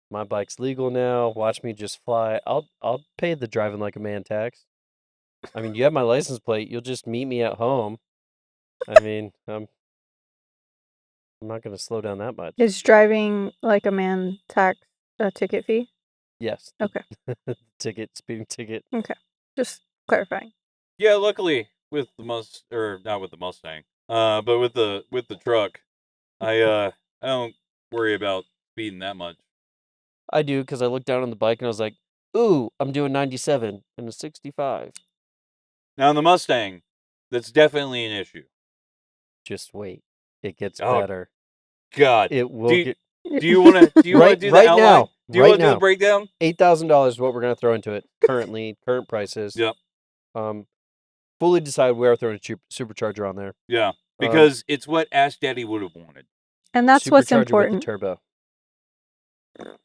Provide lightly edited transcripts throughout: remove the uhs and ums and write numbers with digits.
My bike's legal now. Watch me just fly. I'll pay the driving like a man tax. I mean, you have my license plate. You'll just meet me at home. I mean, I'm not going to slow down that much. Is driving like a man tax a ticket fee? Yes. Okay. Speeding ticket. Okay. Just clarifying. Yeah, luckily with the not with the Mustang, but with the truck, I don't worry about speeding that much. I do, because I looked down on the bike and I was like, ooh, I'm doing 97 and a 65. Now in the Mustang, that's definitely an issue. Just wait. It gets Oh, better. God. It will get... Do you want to do the right outline? now? Do you want to do the breakdown? $8,000 is what we're going to throw into it. Current prices. Yep. Fully decide we are throwing a supercharger on there. Yeah, because it's what Ash Daddy would have wanted. And that's what's Supercharger important. with the turbo.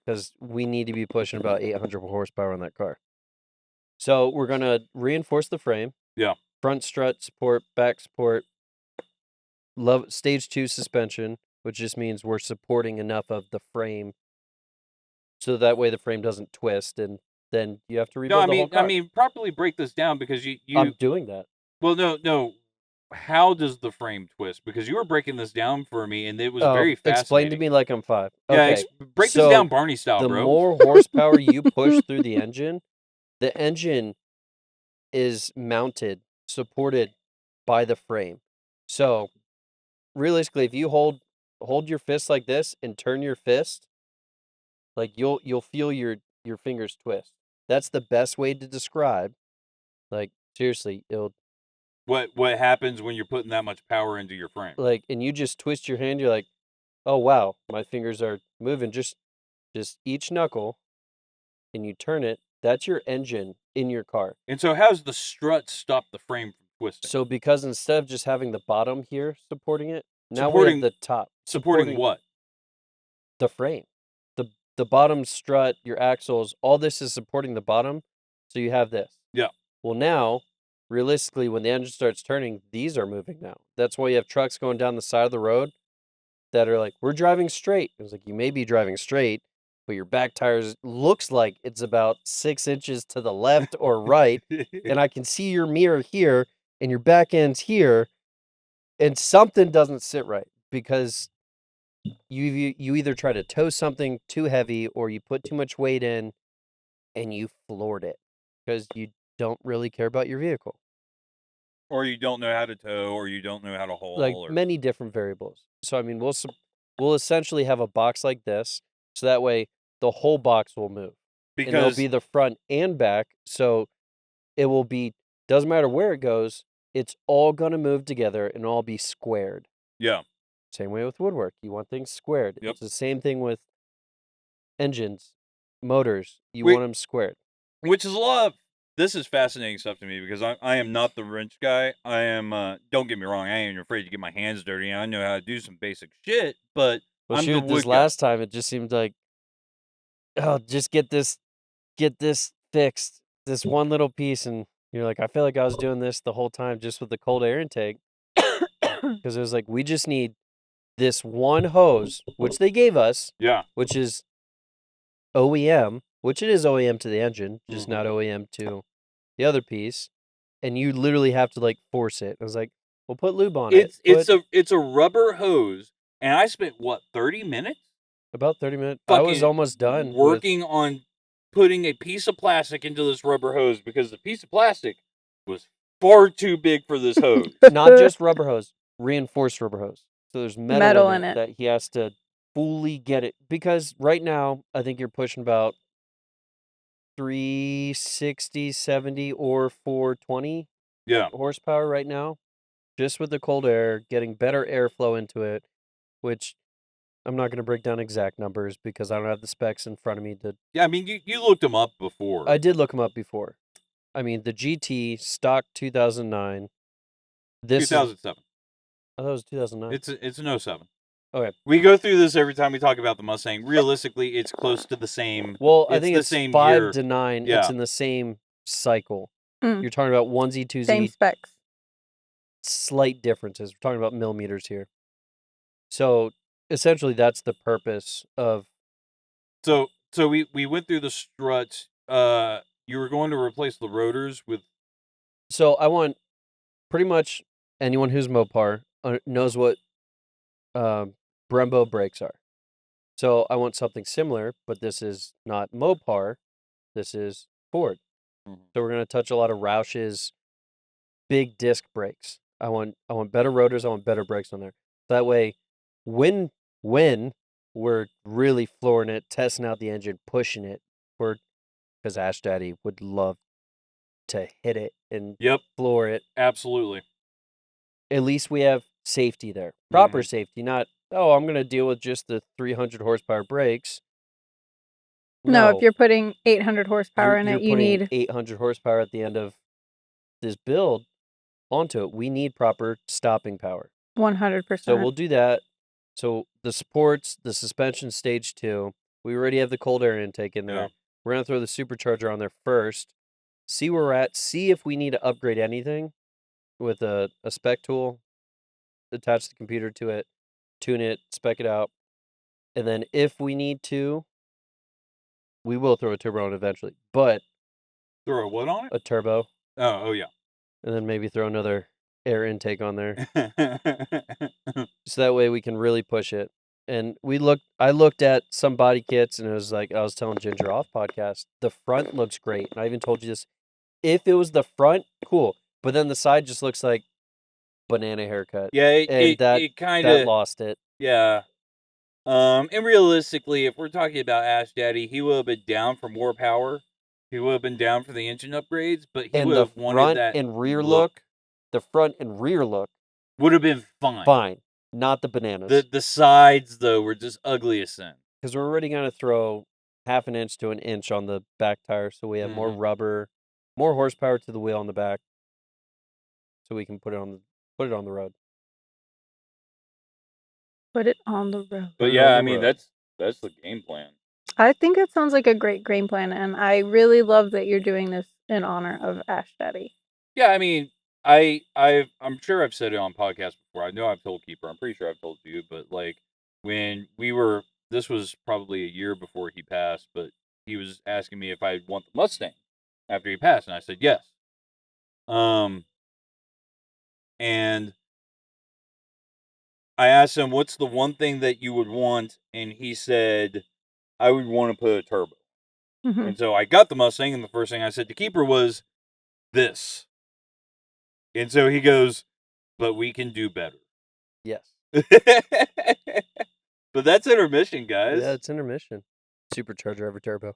Because we need to be pushing about 800 horsepower on that car. So we're going to reinforce the frame. Yeah. Front strut support, back support. Stage 2 suspension, which just means we're supporting enough of the frame so that way the frame doesn't twist, and then you have to rebuild the whole car. I mean, properly break this down, because you I'm doing that. Well, no. How does the frame twist? Because you were breaking this down for me, and it was very fascinating. Explain to me like I'm 5. Yeah, Okay. break this down Barney style, the bro. The more horsepower you push through the engine is mounted, supported by the frame. So, realistically, if you hold your fist like this and turn your fist, like you'll feel your fingers twist. That's the best way to describe. Like, seriously, it'll... What happens when you're putting that much power into your frame? Like, and you just twist your hand, you're like, oh wow, my fingers are moving. Just each knuckle, and you turn it. That's your engine in your car. And so how's the strut stop the frame from twisting? So because instead of just having the bottom here supporting it, now we have the top. Supporting what? The frame. The bottom strut, your axles, all this is supporting the bottom. So you have this. Yeah. Well, now, realistically, when the engine starts turning, these are moving now. That's why you have trucks going down the side of the road that are like, we're driving straight. It's like, you may be driving straight, but your back tires looks like it's about 6 inches to the left or right, and I can see your mirror here, and your back end's here, and something doesn't sit right, because you either try to tow something too heavy, or you put too much weight in, and you floored it, because you don't really care about your vehicle. Or you don't know how to tow, or you don't know how to haul. Like, many different variables. So, I mean, we'll essentially have a box like this, so that way the whole box will move. And it'll be the front and back, so it will be, doesn't matter where it goes, it's all going to move together and all be squared. Yeah. Same way with woodwork. You want things squared. Yep. It's the same thing with engines, motors. You want them squared. Which is this is fascinating stuff to me, because I am not the wrench guy. I am, don't get me wrong, I ain't afraid to get my hands dirty. I know how to do some basic shit, but I'm the wood this guy. last time, it just seemed like, oh, just get this fixed, this one little piece, and you're like, I feel like I was doing this the whole time just with the cold air intake, because it was like, we just need this one hose, which they gave us, which is OEM, which it is OEM to the engine, just not OEM to the other piece, and you literally have to like force it. I was like, we'll put lube on it. It's a rubber hose, and I spent what, 30 minutes? About 30 minutes. I was almost done working on putting a piece of plastic into this rubber hose, because the piece of plastic was far too big for this hose. Not just rubber hose, reinforced rubber hose. So there's metal in it that he has to fully get it, because right now I think you're pushing about 360, 70, or 420 horsepower right now, just with the cold air, getting better airflow into it, which I'm not going to break down exact numbers because I don't have the specs in front of me to... Yeah, I mean, you looked them up before. I did look them up before. I mean, the GT stock 2009. 2007. I thought it was 2009. It's an 07. Okay. We go through this every time we talk about the Mustang. Realistically, it's close to the same. Well, I think it's 5 to 9. Yeah. It's in the same cycle. You're talking about 1Z, 2Z. Same specs. Slight differences. We're talking about millimeters here. So, essentially, that's the purpose of... So, So we went through the struts. You were going to replace the rotors with. So I want pretty much anyone who's Mopar knows what Brembo brakes are. So I want something similar, but this is not Mopar. This is Ford. So we're going to touch a lot of Roush's big disc brakes. I want better rotors. I want better brakes on there. That way, when we're really flooring it, testing out the engine, pushing it, because Ash Daddy would love to hit it and floor it. Absolutely. At least we have safety there, proper safety. Not I'm going to deal with just the 300 horsepower brakes. No, if you're putting 800 horsepower in you're it, you putting need 800 horsepower at the end of this build onto it. We need proper stopping power. 100%. So we'll do that. So the supports, the suspension stage 2, we already have the cold air intake in there. Yeah. We're going to throw the supercharger on there first, see where we're at, see if we need to upgrade anything with a spec tool, attach the computer to it, tune it, spec it out. And then if we need to, we will throw a turbo on eventually. But throw a what on it? A turbo. Oh yeah. And then maybe throw another air intake on there. So that way we can really push it. And I looked at some body kits and it was like, I was telling Ginger off podcast, the front looks great. And I even told you this. If it was the front, cool. But then the side just looks like banana haircut. Yeah, it kind of lost it. Yeah. And realistically, if we're talking about Ash Daddy, he would have been down for more power. He would have been down for the engine upgrades, but he would have wanted that and rear look. The front and rear look would have been fine. Fine. Not the bananas. The sides though were just ugly as sin. Because we're already going to throw half an inch to an inch on the back tire, so we have more rubber, more horsepower to the wheel on the back, so we can put it on the road. Put it on the road. But yeah, I mean that's the game plan. I think it sounds like a great game plan, and I really love that you're doing this in honor of Ash Daddy. Yeah, I mean, I'm sure I've said it on podcasts before. I know I've told Keeper. I'm pretty sure I've told you, but like when this was probably a year before he passed, but he was asking me if I want the Mustang after he passed, and I said yes. And I asked him, "What's the one thing that you would want?" And he said, "I would want to put a turbo." And so I got the Mustang, and the first thing I said to Keeper was this. And so he goes, "But we can do better." Yes. But that's intermission, guys. Yeah, it's intermission. Supercharger over turbo.